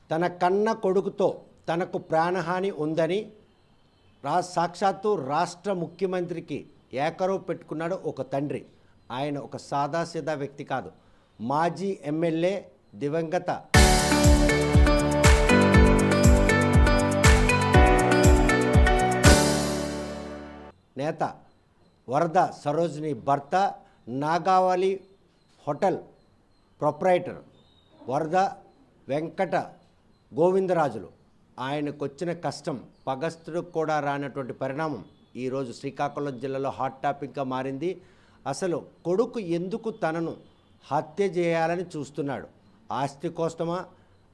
తన కన్న కొడుకుతో తనకు ప్రాణహాని ఉందని సాక్షాత్తు రాష్ట్ర ముఖ్యమంత్రికి ఏకరవు పెట్టుకున్నాడు ఒక తండ్రి. ఆయన ఒక సాదాసీదా వ్యక్తి కాదు, మాజీ ఎమ్మెల్యే దివంగత నేత వరద సరోజిని భర్త, నాగావళి హోటల్ ప్రొప్రైటర్ వరద వెంకట గోవిందరాజులు. ఆయనకు వచ్చిన కష్టం పగస్తుడు కూడా రానటువంటి పరిణామం ఈరోజు శ్రీకాకుళం జిల్లాలో హాట్ టాపిక్గా మారింది. అసలు కొడుకు ఎందుకు తనను హత్య చేయాలని చూస్తున్నాడు? ఆస్తి కోసమా,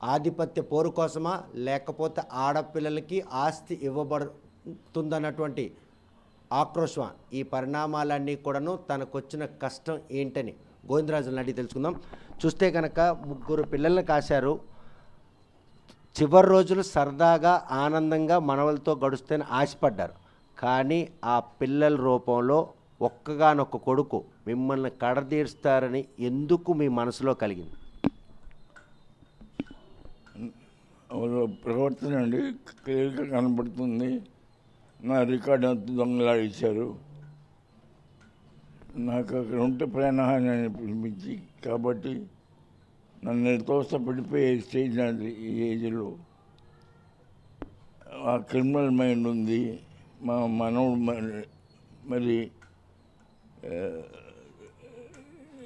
ఆధిపత్య పోరు కోసమా, లేకపోతే ఆడపిల్లలకి ఆస్తి ఇవ్వబడుతుందన్నటువంటి ఆక్రోశమా? ఈ పరిణామాలన్నీ కూడాను తనకొచ్చిన కష్టం ఏంటని గోవిందరాజులను అడిగి తెలుసుకుందాం. చూస్తే కనుక 3 పిల్లల్ని కాశారు. చివరి రోజులు సరదాగా ఆనందంగా మనవలతో గడుస్తేనే ఆశపడ్డారు. కానీ ఆ పిల్లల రూపంలో ఒక్కగానొక్క కొడుకు మిమ్మల్ని కడదీరుస్తారని ఎందుకు మీ మనసులో కలిగింది? ప్రవర్తన అండి క్లియర్గా కనబడుతుంది. నా రికార్డు అంత దొంగలాడిచ్చారు. నాకు అక్కడ ఉంటే ప్రాణహాని అనిపించి కాబట్టి నన్ను తోసపడిపోయే స్టేజ్ నాది. ఈ ఏజ్లో ఆ క్రిమినల్ మైండ్ ఉంది. మా మనవుడు మరి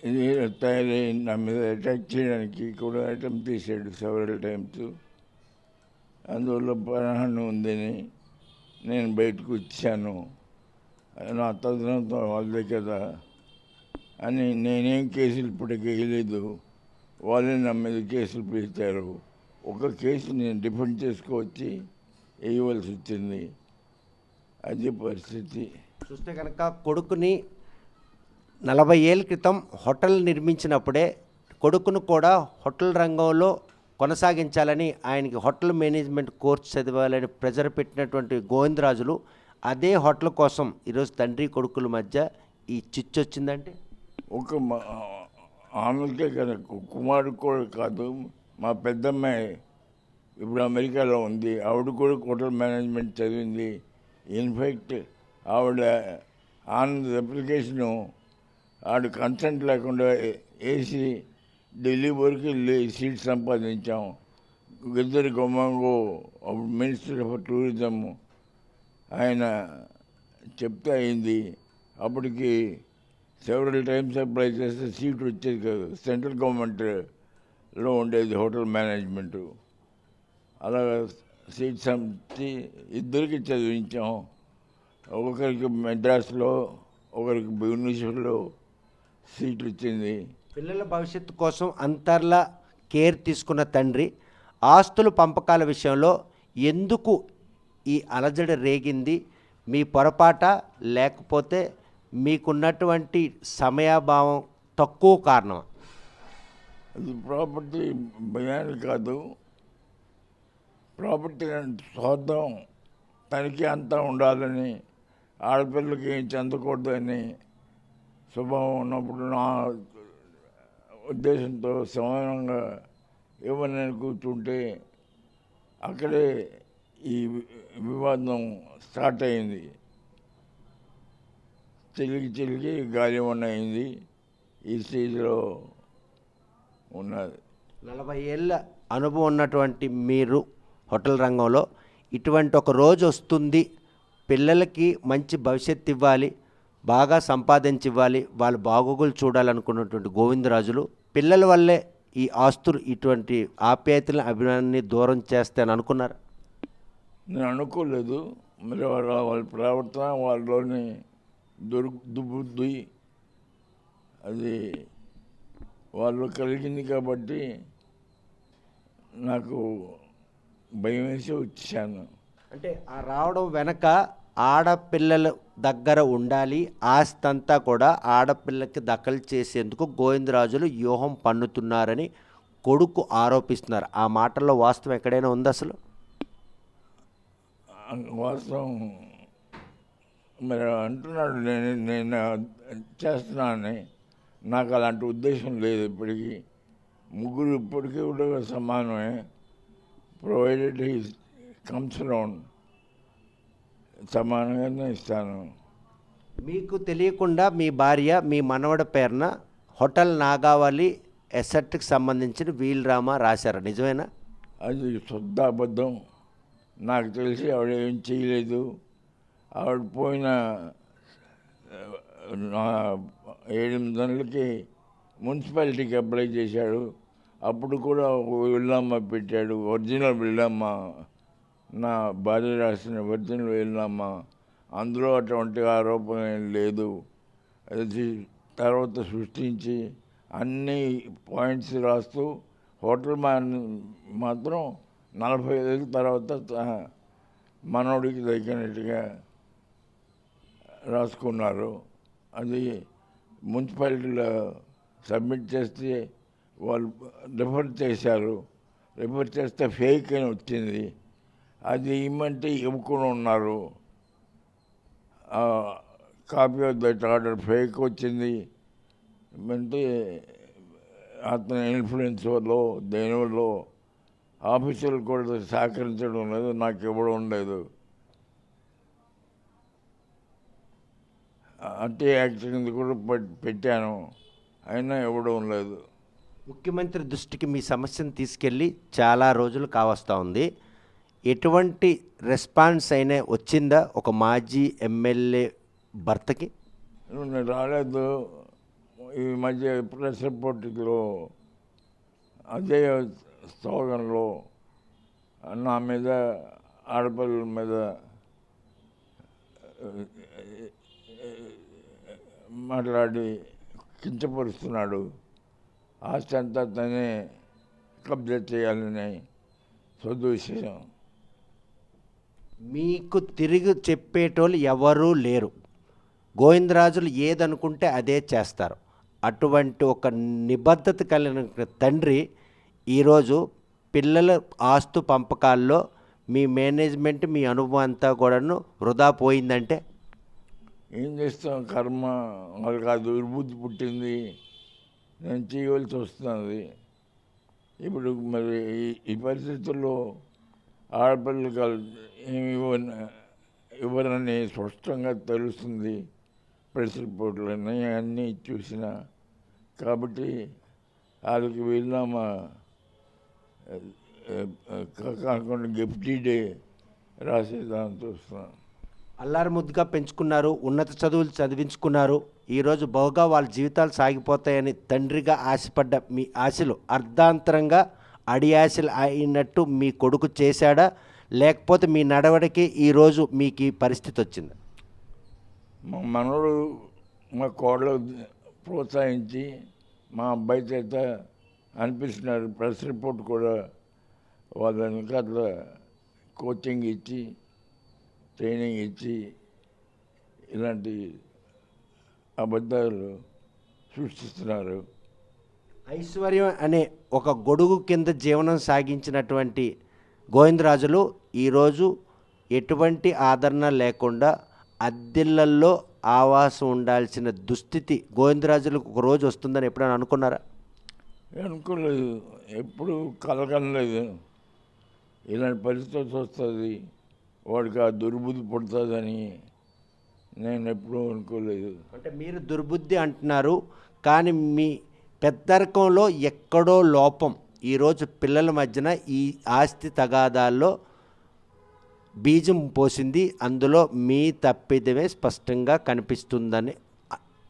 ఇది తయారై నా మీద అటాక్ చేయడానికి కూడా అటెంప్ట్ చేశాడు సెవరల్ టైమ్స్. అందువల్ల ప్రాణహాని ఉందని నేను బయటకు వచ్చాను. నా తదనంతరం వాళ్ళే కదా అని నేనేం కేసులు ఇప్పటికీ వేయలేదు. వాళ్ళే నా మీద కేసులు పెట్టారు. ఒక కేసు నేను డిఫెండ్ చేసుకొచ్చి వేయవలసి వచ్చింది. అదే పరిస్థితి. చూస్తే కనుక కొడుకుని 40 ఏళ్ళ క్రితం హోటల్ నిర్మించినప్పుడే కొడుకును కూడా హోటల్ రంగంలో కొనసాగించాలని, ఆయనకి హోటల్ మేనేజ్మెంట్ కోర్స్ చదవాలని ప్రెజర్ పెట్టినటువంటి గోవిందరాజులు అదే హోటల్ కోసం ఈరోజు తండ్రి కొడుకుల మధ్య ఈ చిచ్చు వచ్చిందంటే ఒక ఆమెకే కదా, కుమారుడు కూడా కాదు, మా పెద్దమ్మాయి ఇప్పుడు అమెరికాలో ఉంది. ఆవిడ కూడా హోటల్ మేనేజ్మెంట్ చదివింది. ఇన్ఫ్యాక్ట్ ఆవిడ ఆనంద్ అప్లికేషను ఆవిడ కన్సెంట్ లేకుండా వేసి ఢిల్లీ వరకు వెళ్ళి సీట్ సంపాదించాం. గిద్దరి గొమ్మంగో అప్పుడు మినిస్టర్ ఆఫ్ టూరిజం ఆయన చెప్తే అయింది. అప్పటికి సెవరల్ టైమ్స్ అప్లై చేస్తే సీట్ వచ్చేది కాదు. సెంట్రల్ గవర్నమెంట్లో ఉండేది హోటల్ మేనేజ్మెంటు. అలా సీట్ సంచి ఇద్దరికి చదివించాం. ఒకరికి మెడ్రాస్లో, ఒకరికి భువనేశ్వర్లో సీట్ వచ్చింది. పిల్లల భవిష్యత్తు కోసం అంతర్లా కేర్ తీసుకున్న తండ్రి ఆస్తుల పంపకాల విషయంలో ఎందుకు ఈ అలజడి రేగింది? మీ పొరపాట, లేకపోతే మీకున్నటువంటి సమయాభావం తక్కువ కారణం? అది ప్రాపర్టీ భయాన్ని కాదు, ప్రాపర్టీ స్వార్థం తనకి అంతా ఉండాలని, ఆడపిల్లలకి ఏం చెందకూడదని స్వభావం ఉన్నప్పుడు నా ఉద్దేశంతో సమానంగా ఇవ్వని కూర్చుంటే అక్కడే ఈ వివాదం స్టార్ట్ అయింది. చిలికి గాలి అయింది. ఈ స్టేజ్లో ఉన్నది. 40 ఏళ్ళ అనుభవం ఉన్నటువంటి మీరు హోటల్ రంగంలో ఇటువంటి ఒక రోజు వస్తుంది, పిల్లలకి మంచి భవిష్యత్తు ఇవ్వాలి, బాగా సంపాదించి ఇవ్వాలి, వాళ్ళ బాగోగులు చూడాలనుకున్నటువంటి గోవిందరాజులు పిల్లల వల్లే ఈ ఆస్తులు ఇటువంటి ఆప్యాయతలను అభిమానాన్ని దూరం చేస్తాయని అనుకున్నారు? నేను అనుకోలేదు. మరి వాళ్ళ ప్రవర్తన వాళ్ళలోని దుబుద్ధి అది వాళ్ళు కలిగింది కాబట్టి నాకు భయం వేసి వచ్చాను. అంటే ఆ రావడం వెనక ఆడపిల్లల దగ్గర ఉండాలి, ఆస్తి అంతా కూడా ఆడపిల్లకి దఖలు చేసేందుకు గోవిందరాజులు వ్యూహం పన్నుతున్నారని కొడుకు ఆరోపిస్తున్నారు. ఆ మాటల్లో వాస్తవం ఎక్కడైనా ఉంది? అసలు వాస్తవం మరి అంటున్నాడు, నేను చేస్తున్నానని. నాకు అలాంటి ఉద్దేశం లేదు. ఇప్పటికీ ముగ్గురు ఇప్పటికీ కూడా సమానమే. ప్రొవైడెడ్ హీ కమ్స్ అరౌండ్ సమానంగానే ఇస్తాను. మీకు తెలియకుండా మీ భార్య మీ మనవడ పేరున హోటల్ నాగావళి ఎసెట్కి సంబంధించిన వీలునామా రాశారు, నిజమేనా? అది శుద్ధ అబద్ధం. నాకు తెలిసి ఆవిడ ఏం చేయలేదు. ఆవిడ పోయిన 7-8 నెలలకి మున్సిపాలిటీకి అప్లై చేశాడు. అప్పుడు కూడా ఒక వీలునామా పెట్టాడు, ఒరిజినల్ వీలునామా, నా భార్య రాసిన ఒరిజినల్ వీలునామా. అందులో అటువంటి ఆరోపణ ఏం లేదు. అది తర్వాత సృష్టించి అన్ని పాయింట్స్ రాస్తూ హోటల్ మాత్రం 45 తర్వాత మనోడికి తగ్గినట్టుగా రాసుకున్నారు. అది మున్సిపాలిటీలో సబ్మిట్ చేస్తే వాళ్ళు రిఫర్ చేశారు. రిఫర్ చేస్తే ఫేక్ అని వచ్చింది. అది ఇమ్మంటే ఇవ్వకుండా ఉన్నారు. Copy of that order fake వచ్చింది. అంటే అతని ఇన్ఫ్లుయెన్స్ వల్ల దేనివల్ల ఆఫీసులు కూడా సహకరించడం లేదు, నాకు ఇవ్వడం లేదు. అంటే యాక్షన్ కూడా పెట్టాను, అయినా ఇవ్వడం లేదు. ముఖ్యమంత్రి దృష్టికి మీ సమస్యను తీసుకెళ్ళి చాలా రోజులు కావస్తూ ఉంది. ఎటువంటి రెస్పాన్స్ అయినా వచ్చిందా ఒక మాజీ ఎమ్మెల్యే భర్తకి? నేను రాలేదు. ఈ మధ్య ప్రెస్ రిపోర్ట్లో అదే స్లోగన్లో నా మీద, ఆడపిల్లల మీద మాట్లాడి కించపరుస్తున్నాడు. ఆస్తి అంతా తనే కబ్జా చేయాలని సదుద్దేశం. మీకు తిరిగి చెప్పేటోళ్ళు ఎవరూ లేరు. గోవిందరాజులు ఏదనుకుంటే అదే చేస్తారు. అటువంటి ఒక నిబద్ధత కలిగిన తండ్రి ఈరోజు పిల్లల ఆస్తు పంపకాల్లో మీ మేనేజ్మెంట్, మీ అనుభవం అంతా కూడాను వృధా పోయిందంటే ఏం చేస్తాం? కర్మ వాళ్ళకి ఆ దుర్బుద్ధి పుట్టింది, నేను చేయవలసి వస్తున్నది. ఇప్పుడు మరి ఈ పరిస్థితుల్లో ఆడపిల్లలు ఏమి ఇవ్వరని స్పష్టంగా తెలుస్తుంది. ప్రెస్ రిపోర్ట్లు అన్నీ చూసిన కాబట్టి వాళ్ళకి వీలునామా కాకుండా గిఫ్ట్ డే రాసేదాన్ని చూస్తున్నాను. అల్లారు ముద్దుగా పెంచుకున్నారు, ఉన్నత చదువులు చదివించుకున్నారు. ఈరోజు బహుగా వాళ్ళ జీవితాలు సాగిపోతాయని తండ్రిగా ఆశపడ్డ మీ ఆశలు అర్ధాంతరంగా అడియాశలు అయినట్టు మీ కొడుకు చేశాడా, లేకపోతే మీ నడవడికి ఈరోజు మీకు ఈ పరిస్థితి వచ్చింది? మా మనవడు మా కోడలు ప్రోత్సహించి మా అబ్బాయి చేత అనిపిస్తున్నారు. ప్రెస్ రిపోర్ట్ కూడా వాళ్ళని అట్లా కోచింగ్ ఇచ్చి, ట్రైనింగ్ ఇచ్చి ఇలాంటి అబద్ధాలు సృష్టిస్తున్నారు. ఐశ్వర్యం అనే ఒక గొడుగు కింద జీవనం సాగించినటువంటి గోవిందరాజులు ఈరోజు ఎటువంటి ఆదరణ లేకుండా అద్దెళ్లల్లో ఆవాసం ఉండాల్సిన దుస్థితి గోవిందరాజులకు ఒక రోజు వస్తుందని ఎప్పుడైనా అనుకున్నారా? అనుకోలేదు, ఎప్పుడు కలగనలేదు. ఇలాంటి పరిస్థితి వస్తుంది, వాడికి ఆ దుర్బుద్ధి పుడుతుందని నేను ఎప్పుడూ అనుకోలేదు. అంటే మీరు దుర్బుద్ధి అంటున్నారు, కానీ మీ పెద్దరికంలో ఎక్కడో లోపం ఈరోజు పిల్లల మధ్యన ఈ ఆస్తి తగాదాల్లో బీజం పోసింది. అందులో మీ తప్పిదమే స్పష్టంగా కనిపిస్తుందని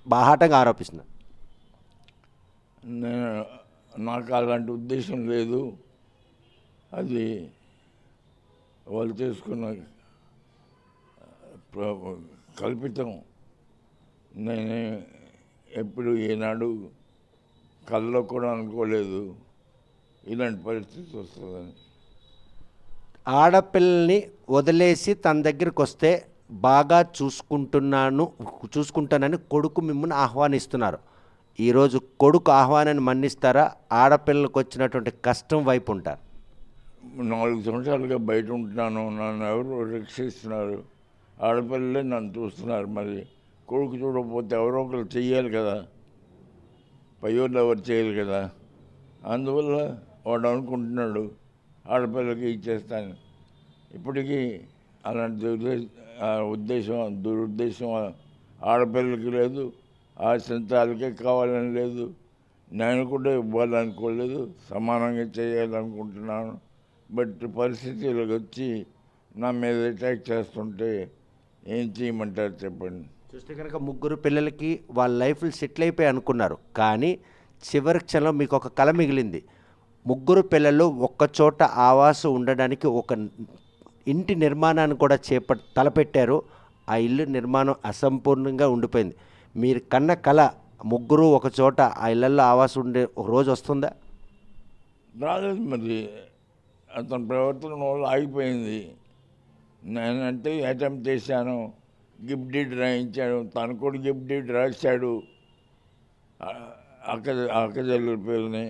బాహాటంగా ఆరోపిస్తున్నారు. నాకు అలాంటి ఉద్దేశం లేదు. అది వాళ్ళు చేసుకున్న కల్పితం. నేను ఎప్పుడు ఏనాడు కళ్ళలో కూడా అనుకోలేదు ఇలాంటి పరిస్థితి వస్తుందని. ఆడపిల్లల్ని వదిలేసి తన దగ్గరికి వస్తే బాగా చూసుకుంటానని కొడుకు మిమ్మల్ని ఆహ్వానిస్తున్నారు. ఈరోజు కొడుకు ఆహ్వానాన్ని మన్నిస్తారా? ఆడపిల్లలకు వచ్చినటువంటి కష్టం వైపు ఉంటారు. 4 సంవత్సరాలుగా బయట ఉంటున్నాను, నన్ను ఎవరు రక్షిస్తున్నారు? ఆడపిల్లలే నన్ను చూస్తున్నారు. మరి కొడుకు చూడకపోతే ఎవరో ఒకరు చెయ్యాలి కదా, పయ్యోళ్ళు ఎవరు చేయాలి కదా. అందువల్ల వాడు అనుకుంటున్నాడు ఆడపిల్లకి ఇచ్చేస్తాను. ఇప్పటికీ అలాంటి దురుద్దేశం ఆడపిల్లకి లేదు, ఆ సంతాలకే కావాలని లేదు, నేను కూడా ఇవ్వాలనుకోలేదు, సమానంగా చేయాలనుకుంటున్నాను. బట్ పరిస్థితులకు వచ్చి నా మీద అటాక్ చేస్తుంటే ఏం చేయమంటారు చెప్పండి. చూస్తే కనుక ముగ్గురు పిల్లలకి వాళ్ళ లైఫ్లు సెటిల్ అయిపోయి అనుకున్నారు, కానీ చివరి క్షణంలో మీకు ఒక కల మిగిలింది. ముగ్గురు పిల్లలు ఒక్కచోట ఆవాసం ఉండడానికి ఒక ఇంటి నిర్మాణాన్ని కూడా తలపెట్టారు. ఆ ఇల్లు నిర్మాణం అసంపూర్ణంగా ఉండిపోయింది. మీరు కన్న కల ముగ్గురు ఒక చోట ఆ ఇళ్లలో ఆవాసం ఉండే ఒక రోజు వస్తుందా? రాలేదు. మరి అతని ప్రవర్తన వల్ల ఆగిపోయింది. నేనంటే అటెంప్ట్ చేశాను, గిఫ్ట్ డీడ్ రాయించాడు, తను కూడా గిఫ్ట్ డీడ్ రాశాడు, అక్కజల్లుల పేరుని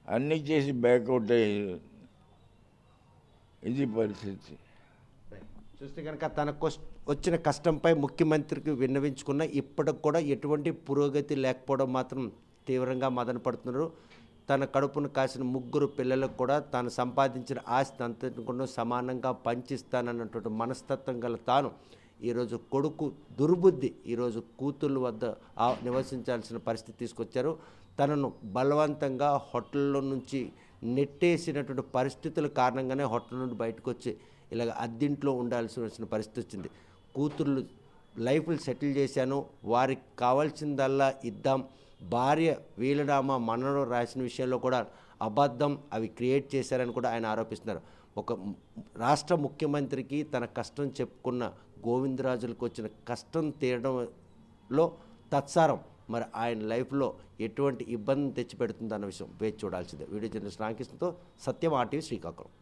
అన్నీ చేసి బ్యాక్అవుట్ అయ్యాడు. ఇది పరిస్థితి. చూస్తే కనుక తనకు వచ్చిన కష్టంపై ముఖ్యమంత్రికి విన్నవించుకున్న ఇప్పటికి కూడా ఎటువంటి పురోగతి లేకపోవడం మాత్రం తీవ్రంగా మదన పడుతున్నారు. తన కడుపును కాసిన ముగ్గురు పిల్లలకు కూడా తాను సంపాదించిన ఆస్తి అంతటిని కూడా సమానంగా పంచిస్తానన్నటువంటి మనస్తత్వం గల తాను ఈరోజు కొడుకు దుర్బుద్ధి ఈరోజు కూతుళ్ళ వద్ద నివసించాల్సిన పరిస్థితి తీసుకొచ్చారు. తనను బలవంతంగా హోటల్లో నుంచి నెట్టేసినటువంటి పరిస్థితుల కారణంగానే హోటల్ నుండి బయటకు వచ్చి ఇలాగ అద్దింట్లో ఉండాల్సి వచ్చిన పరిస్థితి వచ్చింది. కూతుర్లు లైఫ్లు సెటిల్ చేశాను, వారికి కావాల్సిందల్లా ఇద్దాం, భార్య వీలునామా మనలో రాసిన విషయంలో కూడా అబద్ధం, అవి క్రియేట్ చేశారని కూడా ఆయన ఆరోపిస్తున్నారు. ఒక రాష్ట్ర ముఖ్యమంత్రికి తన కష్టం చెప్పుకున్న గోవిందరాజులకు వచ్చిన కష్టం తీయడంలో తత్సారం మరి ఆయన లైఫ్లో ఎటువంటి ఇబ్బంది తెచ్చిపెడుతుందన్న విషయం వేచి చూడాల్సిందే. వీడియో జర్నలిస్ట్ రామకృష్ణతో సత్యం RTV శ్రీకాకుళం.